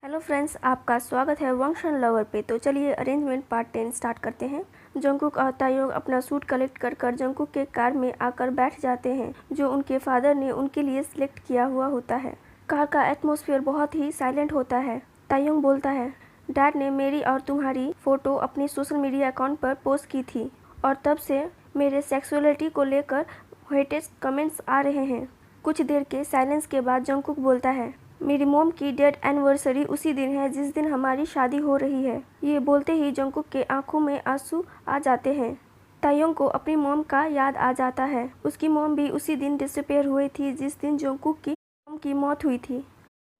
Hello friends, आपका स्वागत है वंशन लवर पे। तो चलिए अरेंजमेंट पार्ट 10 स्टार्ट करते हैं। जंगकुक और तायोंग अपना सूट कलेक्ट कर जंगकुक के कार में आकर बैठ जाते हैं, जो उनके फादर ने उनके लिए सिलेक्ट किया हुआ होता है। कार का एटमॉस्फेयर बहुत ही साइलेंट होता है। तायोंग बोलता है, डैड ने मेरी और तुम्हारी फ़ोटो अपनी सोशल मीडिया अकाउंट पर पोस्ट की थी और तब से मेरे सेक्सुअलिटी को लेकर हेटेड कमेंट्स आ रहे हैं। कुछ देर के साइलेंस के बाद जंगकुक बोलता है, मेरी मॉम की डेथ एनिवर्सरी उसी दिन है जिस दिन हमारी शादी हो रही है। ये बोलते ही जंगकुक के आंखों में आंसू आ जाते हैं। तायोंग को अपनी मॉम का याद आ जाता है। उसकी मॉम भी उसी दिन डिसअपीयर हुई थी जिस दिन जंगकुक की मॉम की मौत हुई थी।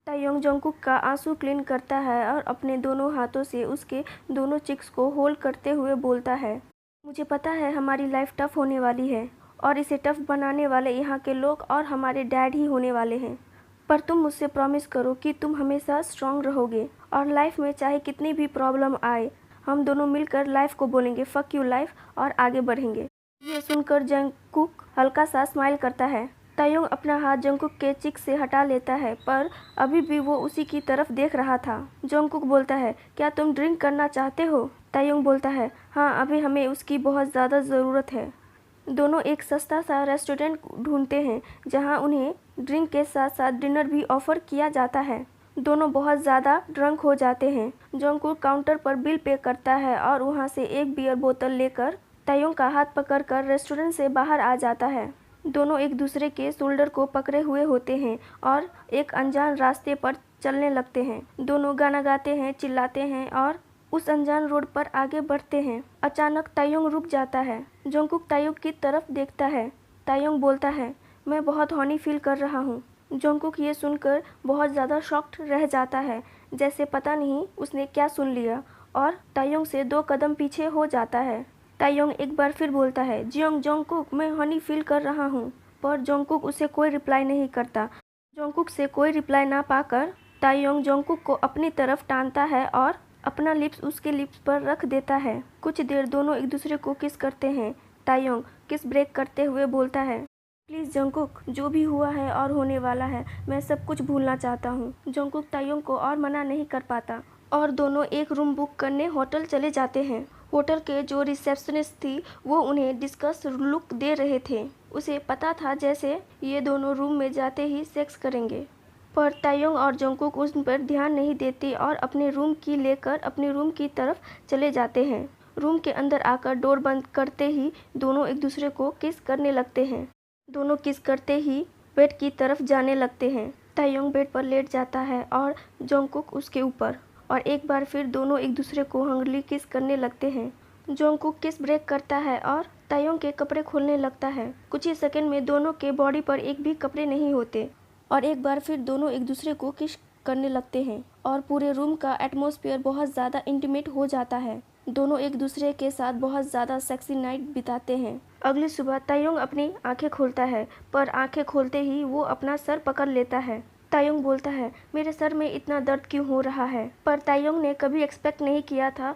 तायोंग जंगकुक का आंसू क्लीन करता है और अपने दोनों हाथों से उसके दोनों चिक्स को होल्ड करते हुए बोलता है, मुझे पता है हमारी लाइफ टफ होने वाली है और इसे टफ बनाने वाले यहाँ के लोग और हमारे डैड ही होने वाले हैं, पर तुम मुझसे प्रॉमिस करो कि तुम हमेशा स्ट्रांग रहोगे और लाइफ में चाहे कितनी भी प्रॉब्लम आए, हम दोनों मिलकर लाइफ को बोलेंगे फक यू लाइफ और आगे बढ़ेंगे। ये सुनकर जंगकुक हल्का सा स्माइल करता है। तायोंग अपना हाथ जंगकुक के चिक से हटा लेता है, पर अभी भी वो उसी की तरफ देख रहा था। जंगकुक बोलता है, क्या तुम ड्रिंक करना चाहते हो? तायोंग बोलता है, हाँ, अभी हमें उसकी बहुत ज़्यादा ज़रूरत है। दोनों एक सस्ता सा रेस्टोरेंट ढूंढते हैं जहां उन्हें ड्रिंक के साथ साथ डिनर भी ऑफर किया जाता है। दोनों बहुत ज़्यादा ड्रंक हो जाते हैं। जंगकुक काउंटर पर बिल पे करता है और वहां से एक बियर बोतल लेकर तायोंग का हाथ पकड़कर रेस्टोरेंट से बाहर आ जाता है। दोनों एक दूसरे के शोल्डर को पकड़े हुए होते हैं और एक अनजान रास्ते पर चलने लगते हैं। दोनों गाना गाते हैं, चिल्लाते हैं और उस अनजान रोड पर आगे बढ़ते हैं। अचानक तायोंग रुक जाता है। जंगकुक तायोंग की तरफ देखता है। तायोंग बोलता है, मैं बहुत हॉनी फील कर रहा हूँ। जंगकुक ये सुनकर बहुत ज़्यादा शॉक्ड रह जाता है, जैसे पता नहीं उसने क्या सुन लिया, और तायोंग से 2 कदम पीछे हो जाता है। तायोंग एक बार फिर बोलता है, जंगकुक, मैं हॉनी फील कर रहा हूँ, पर जंगकुक उसे कोई रिप्लाई नहीं करता। जंगकुक से कोई रिप्लाई ना पाकर तायोंग जंगकुक को अपनी तरफ टानता है और अपना लिप्स उसके लिप्स पर रख देता है। कुछ देर दोनों एक दूसरे को किस करते हैं। तायोंग किस ब्रेक करते हुए बोलता है, प्लीज़ जंगकुक, जो भी हुआ है और होने वाला है, मैं सब कुछ भूलना चाहता हूँ। जंगकुक तायोंग को और मना नहीं कर पाता और दोनों एक रूम बुक करने होटल चले जाते हैं। होटल के जो रिसेप्शनिस्ट थी वो उन्हें डिस्कस लुक दे रहे थे। उसे पता था जैसे ये दोनों रूम में जाते ही सेक्स करेंगे, पर तायोंग और जंगकुक उस पर ध्यान नहीं देते और अपने रूम की लेकर अपने रूम की तरफ चले जाते हैं। रूम के अंदर आकर डोर बंद करते ही दोनों एक दूसरे को किस करने लगते हैं। दोनों किस करते ही बेड की तरफ जाने लगते हैं। तायोंग बेड पर लेट जाता है और जंगकुक उसके ऊपर, और एक बार फिर दोनों एक दूसरे को हंगली किस करने लगते हैं। जंगकुक किस ब्रेक करता है और तायोंग के कपड़े खोलने लगता है। कुछ ही सेकंड में दोनों के बॉडी पर एक भी कपड़े नहीं होते और एक बार फिर दोनों एक दूसरे को किस करने लगते हैं और पूरे रूम का एटमॉस्फेयर बहुत ज़्यादा इंटीमेट हो जाता है। दोनों एक दूसरे के साथ बहुत ज़्यादा सेक्सी नाइट बिताते हैं। अगली सुबह तायोंग अपनी आंखें खोलता है, पर आंखें खोलते ही वो अपना सर पकड़ लेता है। तायोंग बोलता है, मेरे सर में इतना दर्द क्यों हो रहा है? पर तायोंग ने कभी एक्सपेक्ट नहीं किया था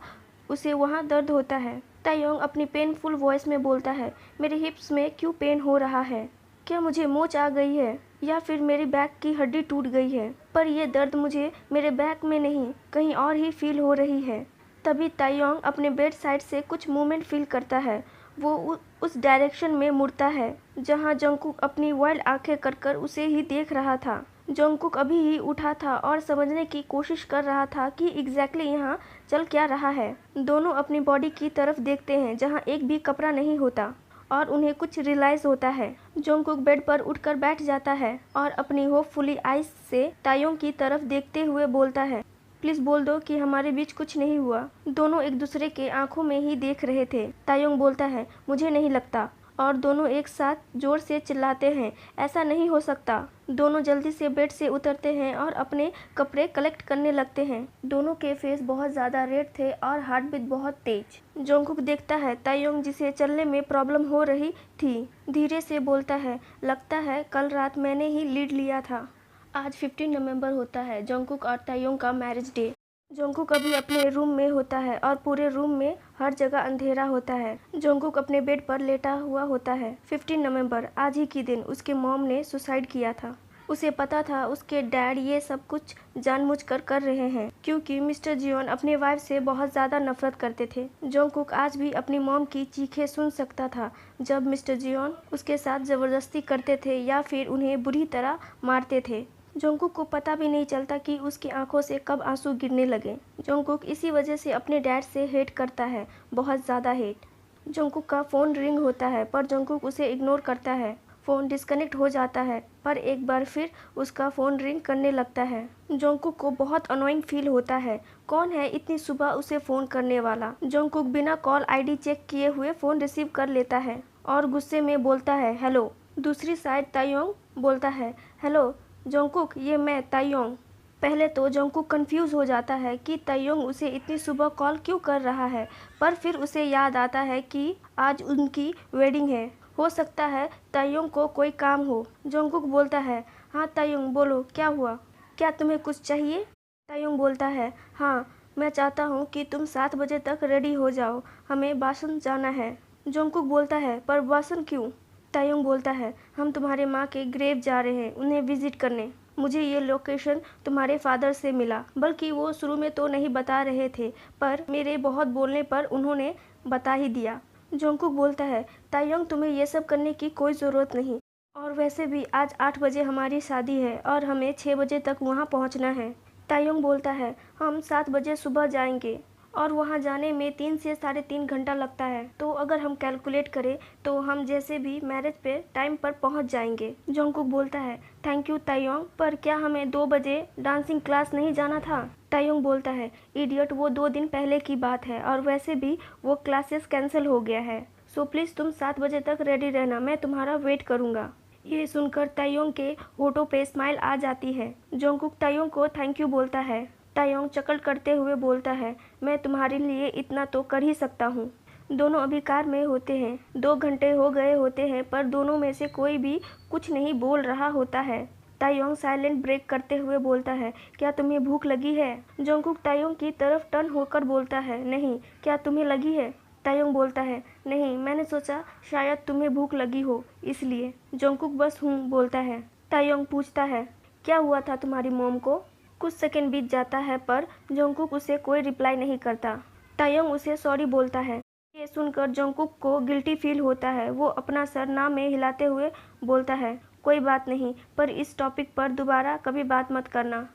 उसे वहाँ दर्द होता है। तायोंग अपनी पेनफुल वॉइस में बोलता है, मेरे हिप्स में क्यों पेन हो रहा है? क्या मुझे मोच आ गई है या फिर मेरी बैक की हड्डी टूट गई है? पर यह दर्द मुझे मेरे बैक में नहीं, कहीं और ही फील हो रही है। तभी तायोंग अपने बेड साइड से कुछ मूवमेंट फील करता है। वो उस डायरेक्शन में मुड़ता है जहां जंगकुक अपनी वाइल्ड आंखें कर उसे ही देख रहा था। जंगकुक अभी ही उठा था और समझने की कोशिश कर रहा था कि एग्जैक्टली यहाँ चल क्या रहा है। दोनों अपनी बॉडी की तरफ देखते हैं जहाँ एक भी कपड़ा नहीं होता और उन्हें कुछ रियलाइज होता है। जंगकुक बेड पर उठकर बैठ जाता है और अपनी होपफुली आईज से तायोंग की तरफ देखते हुए बोलता है, प्लीज बोल दो कि हमारे बीच कुछ नहीं हुआ। दोनों एक दूसरे के आंखों में ही देख रहे थे। तायोंग बोलता है, मुझे नहीं लगता, और दोनों एक साथ जोर से चिल्लाते हैं, ऐसा नहीं हो सकता। दोनों जल्दी से बेड से उतरते हैं और अपने कपड़े कलेक्ट करने लगते हैं। दोनों के फेस बहुत ज़्यादा रेड थे और हार्ट बीट बहुत तेज। जंगकुक देखता है तायोंग जिसे चलने में प्रॉब्लम हो रही थी, धीरे से बोलता है, लगता है कल रात मैंने ही लीड लिया था। आज 15 नवंबर होता है, जंगकुक और तायोंग का मैरिज डे। जंगकुक अभी अपने रूम में होता है और पूरे रूम में हर जगह अंधेरा होता है। जंगकुक अपने बेड पर लेटा हुआ होता है। 15 नवंबर, आज ही के दिन उसके मॉम ने सुसाइड किया था। उसे पता था उसके डैड ये सब कुछ जानबूझकर कर रहे हैं, क्योंकि मिस्टर जियोन अपने वाइफ से बहुत ज़्यादा नफरत करते थे। जोंगकुक आज भी अपनी मॉम की चीखें सुन सकता था जब मिस्टर जियोन उसके साथ ज़बरदस्ती करते थे या फिर उन्हें बुरी तरह मारते थे। जोंगकुक को पता भी नहीं चलता कि उसकी आंखों से कब आंसू गिरने लगे। जोंगकुक इसी वजह से अपने डैड से हेट करता है, बहुत ज़्यादा हेट। जोंगकुक का फ़ोन रिंग होता है पर जोंगकुक उसे इग्नोर करता है। फ़ोन डिस्कनेक्ट हो जाता है पर एक बार फिर उसका फ़ोन रिंग करने लगता है। जोंगकुक को बहुत अनोइंग फील होता है, कौन है इतनी सुबह उसे फ़ोन करने वाला। जोंगकुक बिना कॉल आईडी चेक किए हुए फ़ोन रिसीव कर लेता है और गुस्से में बोलता है हेलो। दूसरी साइड तायोंग बोलता है हेलो जोंगकुक, ये मैं तायोंग। पहले तो जोंगकुक कंफ्यूज हो जाता है कि तायोंग उसे इतनी सुबह कॉल क्यों कर रहा है, पर फिर उसे याद आता है कि आज उनकी वेडिंग है, हो सकता है तायोंग को कोई काम हो। जोंगकुक बोलता है हाँ तायोंग बोलो क्या हुआ, क्या तुम्हें कुछ चाहिए। तायोंग बोलता है हाँ, मैं चाहता हूँ कि तुम 7 बजे तक रेडी हो जाओ, हमें बासन जाना है। जोंगकुक बोलता है पर बासन क्यों। तायोंग बोलता है हम तुम्हारे माँ के ग्रेव जा रहे हैं उन्हें विजिट करने। मुझे ये लोकेशन तुम्हारे फादर से मिला, बल्कि वो शुरू में तो नहीं बता रहे थे पर मेरे बहुत बोलने पर उन्होंने बता ही दिया। जोंगकुक बोलता है तायोंग तुम्हें ये सब करने की कोई ज़रूरत नहीं, और वैसे भी आज 8 बजे हमारी शादी है और हमें 6 बजे तक वहाँ पहुँचना है। तायोंग बोलता है हम 7 बजे सुबह जाएंगे और वहाँ जाने में 3 से 3.5 घंटा लगता है, तो अगर हम कैलकुलेट करें तो हम जैसे भी मैरिज पे टाइम पर पहुँच जाएंगे। जोंगकुक बोलता है थैंक यू तायोंग, पर क्या हमें 2 बजे डांसिंग क्लास नहीं जाना था। तायोंग बोलता है इडियट, वो 2 दिन पहले की बात है और वैसे भी वो क्लासेस कैंसिल हो गया है, सो प्लीज़ तुम 7 बजे तक रेडी रहना, मैं तुम्हारा वेट करूँगा। ये सुनकर तायोंग के होठों पे स्माइल आ जाती है। जोंगकुक तायोंग को थैंक यू बोलता है। तायोंग चकल करते हुए बोलता है मैं तुम्हारे लिए इतना तो कर ही सकता हूँ। दोनों अभी कार में होते हैं, 2 घंटे हो गए होते हैं पर दोनों में से कोई भी कुछ नहीं बोल रहा होता है। तायोंग साइलेंट ब्रेक करते हुए बोलता है क्या तुम्हें भूख लगी है। जोंगकुक तायोंग की तरफ टर्न होकर बोलता है नहीं, क्या तुम्हें लगी है। तायोंग बोलता है नहीं, मैंने सोचा शायद तुम्हें भूख लगी हो इसलिए। जोंगकुक बस हूँ बोलता है। तायोंग पूछता है क्या हुआ था तुम्हारी मॉम को। कुछ सेकंड बीत जाता है पर जोंगकुक उसे कोई रिप्लाई नहीं करता। तायोंग उसे सॉरी बोलता है। ये सुनकर जोंगकुक को गिल्टी फील होता है, वो अपना सर ना में हिलाते हुए बोलता है कोई बात नहीं, पर इस टॉपिक पर दोबारा कभी बात मत करना।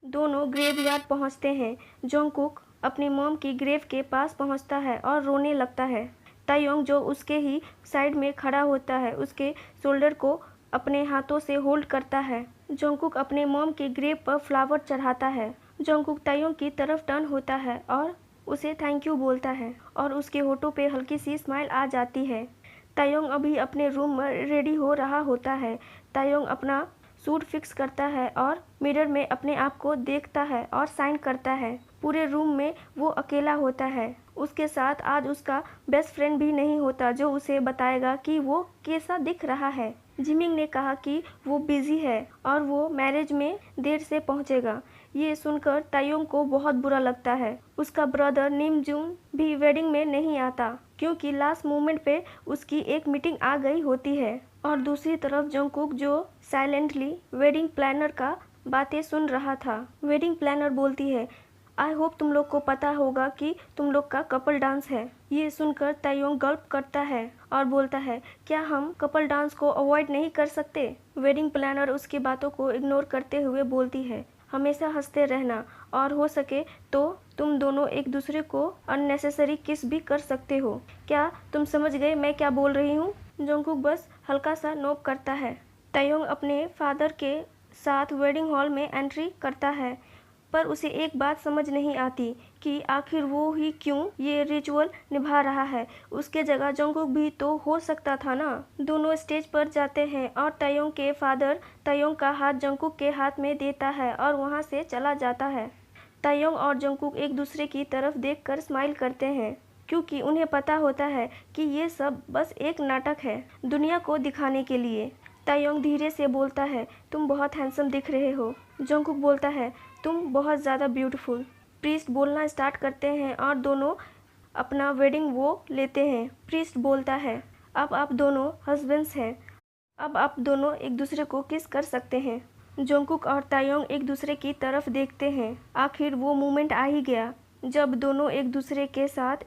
दोनों ग्रेवयार्ड पहुंचते हैं। जोंगकुक अपनी मॉम की ग्रेव के पास पहुंचता है और रोने लगता है। तायोंग जो उसके ही साइड में खड़ा होता है उसके शोल्डर को अपने हाथों से होल्ड करता है। जोंगकुक अपने मॉम के ग्रेव पर फ्लावर चढ़ाता है। जोंगकुक तायोंग की तरफ टर्न होता है और उसे थैंक यू बोलता है और उसके होठों पे हल्की सी स्माइल आ जाती है। तायोंग अभी अपने रूम में रेडी हो रहा होता है। तायोंग अपना सूट फिक्स करता है और मिरर में अपने आप को देखता है और साइन करता है। पूरे रूम में वो अकेला होता है, उसके साथ आज उसका बेस्ट फ्रेंड भी नहीं होता जो उसे बताएगा कि वो कैसा दिख रहा है। जिमिंग ने कहा कि वो बिजी है और वो मैरिज में देर से पहुंचेगा। ये सुनकर तायोंग को बहुत बुरा लगता है। उसका ब्रदर निमजून भी वेडिंग में नहीं आता क्योंकि लास्ट मोमेंट पे उसकी एक मीटिंग आ गई होती है। और दूसरी तरफ जोंगकुक जो साइलेंटली वेडिंग प्लानर का बातें सुन रहा था। वेडिंग प्लानर बोलती है आई होप तुम लोग को पता होगा कि तुम लोग का कपल डांस है। ये सुनकर तायोंग गल्प करता है और बोलता है क्या हम कपल डांस को अवॉइड नहीं कर सकते। वेडिंग प्लानर उसकी बातों को इग्नोर करते हुए बोलती है हमेशा हंसते रहना और हो सके तो तुम दोनों एक दूसरे को अननेसेसरी किस भी कर सकते हो। क्या तुम समझ गए मैं क्या बोल रही हूँ। जोंगकुक बस हल्का सा नोक करता है। तायोंग अपने फादर के साथ वेडिंग हॉल में एंट्री करता है पर उसे एक बात समझ नहीं आती कि आखिर वो ही क्यों ये रिचुअल निभा रहा है। उसके जगह जोंगकुक भी तो हो सकता था ना। दोनों स्टेज पर जाते हैं और तायोंग के फादर तायोंग का हाथ जोंगकुक के हाथ में देता है और वहाँ से चला जाता है। तायोंग और जोंगकुक एक दूसरे की तरफ देखकर स्माइल करते हैं क्योंकि उन्हें पता होता है कि ये सब बस एक नाटक है दुनिया को दिखाने के लिए। तायोंग धीरे से बोलता है तुम बहुत हैंडसम दिख रहे हो। जोंगकुक बोलता है तुम बहुत ज़्यादा ब्यूटीफुल। प्रीस्ट बोलना स्टार्ट करते हैं और दोनों अपना वेडिंग वो लेते हैं। प्रीस्ट बोलता है अब आप दोनों हस्बैंड्स हैं, अब आप दोनों एक दूसरे को किस कर सकते हैं। जंगकुक और तायोंग एक दूसरे की तरफ देखते हैं। आखिर वो मोमेंट आ ही गया जब दोनों एक दूसरे के साथ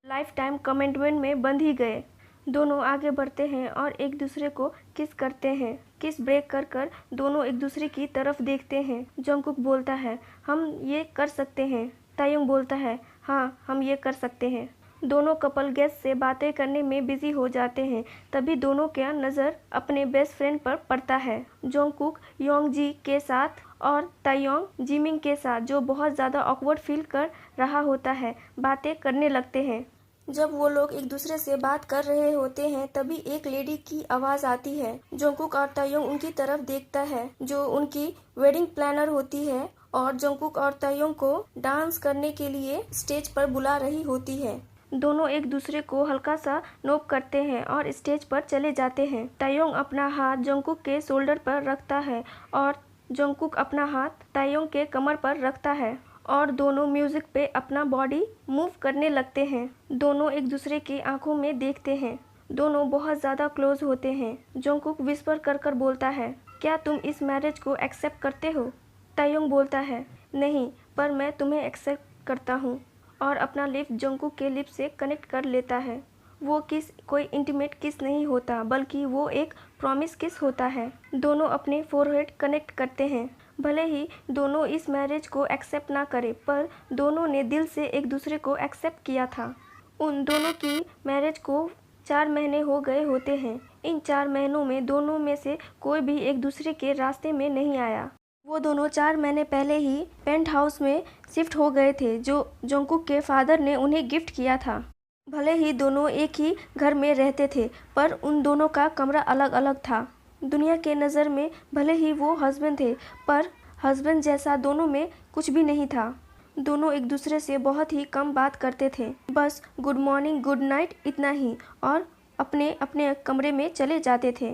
लाइफ टाइम कमिटमेंट में बंध ही गए। दोनों आगे बढ़ते हैं और एक दूसरे को किस करते हैं। किस ब्रेक कर कर दोनों एक दूसरे की तरफ देखते हैं। जंगकुक बोलता है, हम ये कर सकते हैं। तायोंग बोलता है, हाँ हम ये कर सकते हैं। दोनों कपल गेस्ट से बातें करने में बिजी हो जाते हैं। तभी दोनों का नज़र अपने बेस्ट फ्रेंड पर पड़ता है, जंगकुक योंगजी के साथ और तायोंग जिमिन के साथ, जो बहुत ज़्यादा ऑकवर्ड फील कर रहा होता है। बातें करने लगते हैं। जब वो लोग एक दूसरे से बात कर रहे होते हैं तभी एक लेडी की आवाज़ आती है। जंगकुक और तायोंग उनकी तरफ देखता है, जो उनकी वेडिंग प्लानर होती है और जंगकुक और तायोंग को डांस करने के लिए स्टेज पर बुला रही होती है। दोनों एक दूसरे को हल्का सा नोक करते हैं और स्टेज पर चले जाते हैं। तायोंग अपना हाथ जंगकुक के शोल्डर पर रखता है और जंगकुक अपना हाथ तायोंग के कमर पर रखता है और दोनों म्यूजिक पे अपना बॉडी मूव करने लगते हैं। दोनों एक दूसरे की आंखों में देखते हैं। दोनों बहुत ज़्यादा क्लोज होते हैं। जंगकुक विस्पर कर कर बोलता है, क्या तुम इस मैरिज को एक्सेप्ट करते हो? तायोंग बोलता है, नहीं, पर मैं तुम्हें एक्सेप्ट करता हूँ, और अपना लिप जंगकुक के लिप से कनेक्ट कर लेता है। वो किस कोई इंटीमेट किस नहीं होता, बल्कि वो एक प्रॉमिस किस होता है। दोनों अपने फोरहेड कनेक्ट करते हैं। भले ही दोनों इस मैरिज को एक्सेप्ट ना करें, पर दोनों ने दिल से एक दूसरे को एक्सेप्ट किया था। उन दोनों की मैरिज को 4 महीने हो गए होते हैं। इन 4 महीनों में दोनों में से कोई भी एक दूसरे के रास्ते में नहीं आया। वो दोनों 4 महीने पहले ही पेंट हाउस में शिफ्ट हो गए थे, जो जंगकुक के फादर ने उन्हें गिफ्ट किया था। भले ही दोनों एक ही घर में रहते थे, पर उन दोनों का कमरा अलग अलग था। दुनिया के नज़र में भले ही वो हस्बैंड थे, पर हस्बैंड जैसा दोनों में कुछ भी नहीं था। दोनों एक दूसरे से बहुत ही कम बात करते थे, बस गुड मॉर्निंग गुड नाइट इतना ही, और अपने अपने कमरे में चले जाते थे।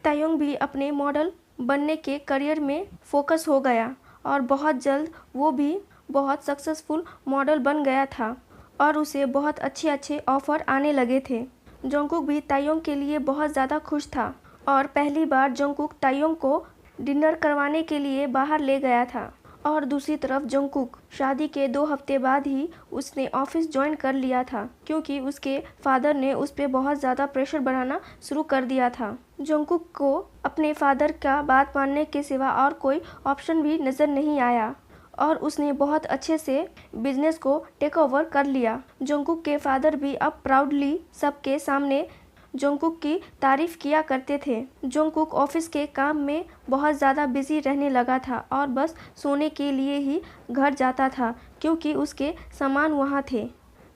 तायोंग भी अपने मॉडल बनने के करियर में फोकस हो गया और बहुत जल्द वो भी बहुत सक्सेसफुल मॉडल बन गया था और उसे बहुत अच्छे अच्छे ऑफ़र आने लगे थे। जंगकुक भी तायोंग के लिए बहुत ज़्यादा खुश था और पहली बार जंगकुक तायोंग को डिनर करवाने के लिए बाहर ले गया था। और दूसरी तरफ जंगकुक शादी के 2 हफ्ते बाद ही उसने ऑफिस ज्वाइन कर लिया था, क्योंकि उसके फादर ने उस पर बहुत ज़्यादा प्रेशर बनाना शुरू कर दिया था। जंगकुक को अपने फादर का बात मानने के सिवा और कोई ऑप्शन भी नज़र नहीं आया और उसने बहुत अच्छे से बिजनेस को टेक ओवर कर लिया। जंगकुक के फादर भी अब प्राउडली सबके सामने जंगकुक की तारीफ किया करते थे। जंगकुक ऑफिस के काम में बहुत ज़्यादा बिजी रहने लगा था और बस सोने के लिए ही घर जाता था, क्योंकि उसके सामान वहाँ थे।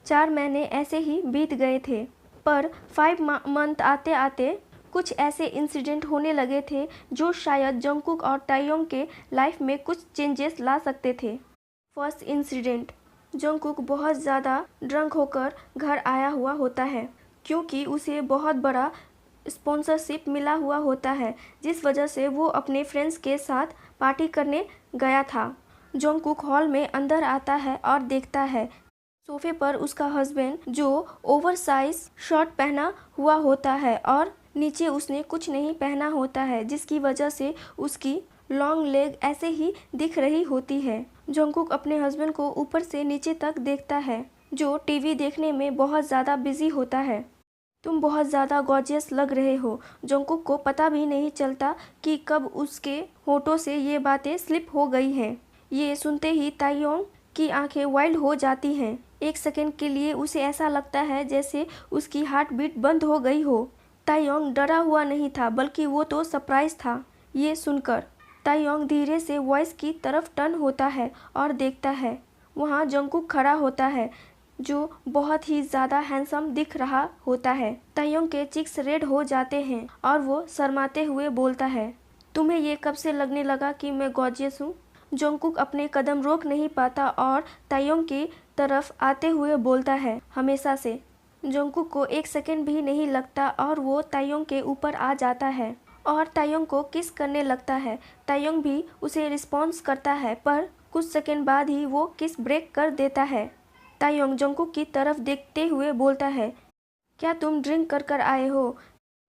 4 महीने ऐसे ही बीत गए थे, पर 5 मंथ आते आते कुछ ऐसे इंसिडेंट होने लगे थे जो शायद जंगकुक और तायोंग के लाइफ में कुछ चेंजेस ला सकते थे। फर्स्ट इंसिडेंट, जंगकुक बहुत ज़्यादा ड्रंक होकर घर आया हुआ होता है, क्योंकि उसे बहुत बड़ा स्पॉन्सरशिप मिला हुआ होता है, जिस वजह से वो अपने फ्रेंड्स के साथ पार्टी करने गया था। जंगकुक हॉल में अंदर आता है और देखता है सोफे पर उसका हस्बैंड, जो ओवरसाइज शर्ट पहना हुआ होता है और नीचे उसने कुछ नहीं पहना होता है, जिसकी वजह से उसकी लॉन्ग लेग ऐसे ही दिख रही होती है। जंगकुक अपने हस्बैंड को ऊपर से नीचे तक देखता है, जो टीवी देखने में बहुत ज़्यादा बिजी होता है। तुम बहुत ज़्यादा गॉर्जियस लग रहे हो। जंगकुक को पता भी नहीं चलता कि कब उसके होठों से ये बातें स्लिप हो गई हैं। ये सुनते ही तायोंग की आंखें वाइल्ड हो जाती हैं। एक सेकंड के लिए उसे ऐसा लगता है जैसे उसकी हार्ट बीट बंद हो गई हो। तायोंग डरा हुआ नहीं था, बल्कि वो तो सरप्राइज था ये सुनकर। तायोंग धीरे से वॉइस की तरफ टर्न होता है और देखता है वहाँ जंगकुक खड़ा होता है, जो बहुत ही ज़्यादा हैंडसम दिख रहा होता है। तायोंग के चिक्स रेड हो जाते हैं और वो शर्माते हुए बोलता है, तुम्हें ये कब से लगने लगा कि मैं गॉर्जियस हूँ? जंगकुक अपने कदम रोक नहीं पाता और तायोंग की तरफ आते हुए बोलता है, हमेशा से। जंगकुक को एक सेकंड भी नहीं लगता और वो तायोंग के ऊपर आ जाता है और तायोंग को किस करने लगता है। तायोंग भी उसे रिस्पॉन्स करता है, पर कुछ सेकंड बाद ही वो किस ब्रेक कर देता है। तायोंग जंगकुक की तरफ देखते हुए बोलता है, क्या तुम ड्रिंक कर कर आए हो?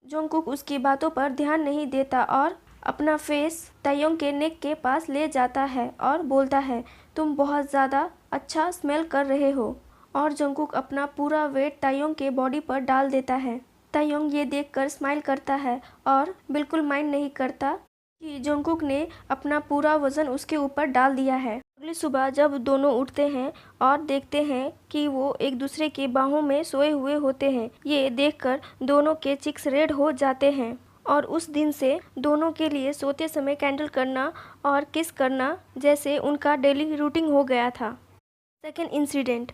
जंगकुक उसकी बातों पर ध्यान नहीं देता और अपना फेस तायोंग के नेक के पास ले जाता है और बोलता है, तुम बहुत ज़्यादा अच्छा स्मेल कर रहे हो। और जंगकुक अपना पूरा वेट तायोंग के बॉडी पर डाल देता है। तायोंग ये देखकर स्माइल करता है और बिल्कुल माइंड नहीं करता कि जंगकुक ने अपना पूरा वज़न उसके ऊपर डाल दिया है। अगली सुबह जब दोनों उठते हैं और देखते हैं कि वो एक दूसरे के बाहों में सोए हुए होते हैं, ये देखकर दोनों के चिक्स रेड हो जाते हैं और उस दिन से दोनों के लिए सोते समय कैंडल करना और किस करना जैसे उनका डेली रूटीन हो गया था। सेकेंड इंसिडेंट,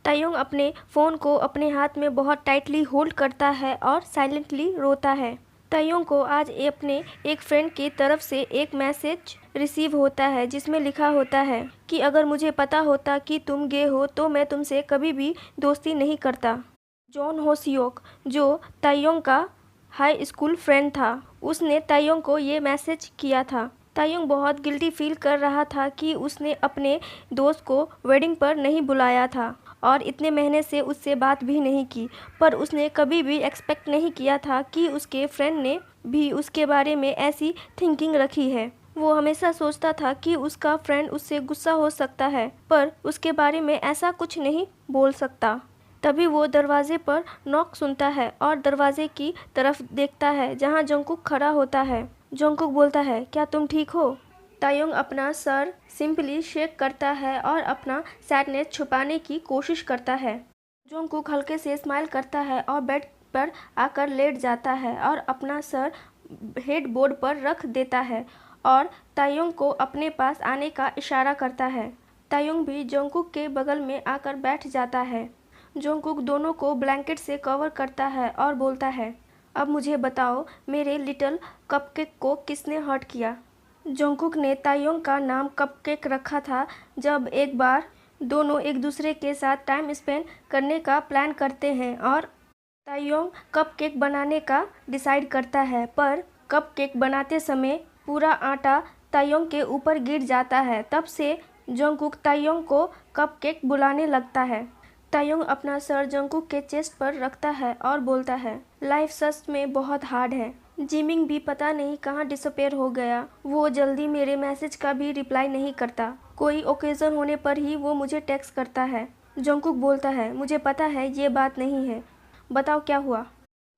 तायोंग अपने फ़ोन को अपने हाथ में बहुत टाइटली होल्ड करता है और साइलेंटली रोता है। तायोंग को आज अपने एक फ्रेंड की तरफ से एक मैसेज रिसीव होता है जिसमें लिखा होता है कि अगर मुझे पता होता कि तुम गे हो तो मैं तुमसे कभी भी दोस्ती नहीं करता। जॉन हो सियोक, जो तायोंग का हाई स्कूल फ्रेंड था, उसने तायोंग को ये मैसेज किया था। तायोंग बहुत गिल्टी फील कर रहा था कि उसने अपने दोस्त को वेडिंग पर नहीं बुलाया था और इतने महीने से उससे बात भी नहीं की, पर उसने कभी भी एक्सपेक्ट नहीं किया था कि उसके फ्रेंड ने भी उसके बारे में ऐसी थिंकिंग रखी है। वो हमेशा सोचता था कि उसका फ्रेंड उससे गुस्सा हो सकता है, पर उसके बारे में ऐसा कुछ नहीं बोल सकता। तभी वो दरवाजे पर नॉक सुनता है और दरवाजे की तरफ देखता है जहाँ जंगकुक खड़ा होता है। जंगकुक बोलता है, क्या तुम ठीक हो? तायोंग अपना सर सिंपली शेक करता है और अपना सैडनेस छुपाने की कोशिश करता है। जंगकुक हल्के से स्माइल करता है और बेड पर आकर लेट जाता है और अपना सर हेडबोर्ड पर रख देता है और तायोंग को अपने पास आने का इशारा करता है। तायोंग भी जंगकुक के बगल में आकर बैठ जाता है। जंगकुक दोनों को ब्लैंकेट से कवर करता है और बोलता है, अब मुझे बताओ, मेरे लिटिल कपकेक को किसने हर्ट किया? जंगकुक ने तायोंग का नाम कपकेक रखा था जब एक बार दोनों एक दूसरे के साथ टाइम स्पेंड करने का प्लान करते हैं और तायोंग कपकेक बनाने का डिसाइड करता है, पर कपकेक बनाते समय पूरा आटा तायोंग के ऊपर गिर जाता है। तब से जंगकुक तायोंग को कपकेक बुलाने लगता है। तायोंग अपना सर जंगकुक के चेस्ट पर रखता है और बोलता है, लाइफ सच में बहुत हार्ड है। जिमिंग भी पता नहीं कहाँ डिसअपेयर हो गया। वो जल्दी मेरे मैसेज का भी रिप्लाई नहीं करता। कोई ओकेजन होने पर ही वो मुझे टेक्स्ट करता है। जंगकुक बोलता है, मुझे पता है ये बात नहीं है, बताओ क्या हुआ?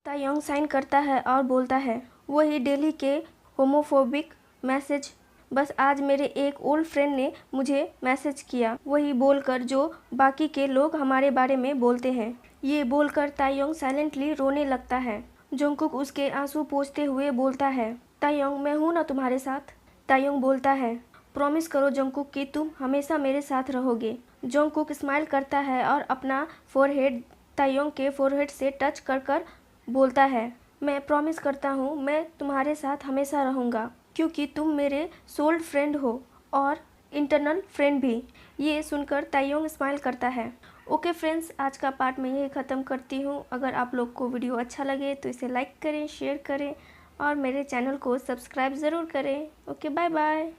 तायोंग साइन करता है और बोलता है, वही डेली के होमोफोबिक मैसेज, बस आज मेरे एक ओल्ड फ्रेंड ने मुझे मैसेज किया, वही बोलकर जो बाकी के लोग हमारे बारे में बोलते हैं। ये बोलकर तायोंग साइलेंटली रोने लगता है। जंगकुक उसके आंसू पोंछते हुए बोलता है, तायोंग मैं हूँ ना तुम्हारे साथ? तायोंग बोलता है, प्रॉमिस करो जंगकुक कि तुम हमेशा मेरे साथ रहोगे। जंगकुक स्माइल करता है और अपना फोरहेड तायोंग के फोरहेड से टच कर कर बोलता है, मैं प्रॉमिस करता हूँ मैं तुम्हारे साथ हमेशा रहूँगा, क्योंकि तुम मेरे सोल्ड फ्रेंड हो और इंटरनल फ्रेंड भी। ये सुनकर तायोंग स्माइल करता है। ओके फ्रेंड्स, आज का पार्ट मैं यही ख़त्म करती हूँ। अगर आप लोग को वीडियो अच्छा लगे तो इसे लाइक करें, शेयर करें और मेरे चैनल को सब्सक्राइब ज़रूर करें। Okay, bye bye.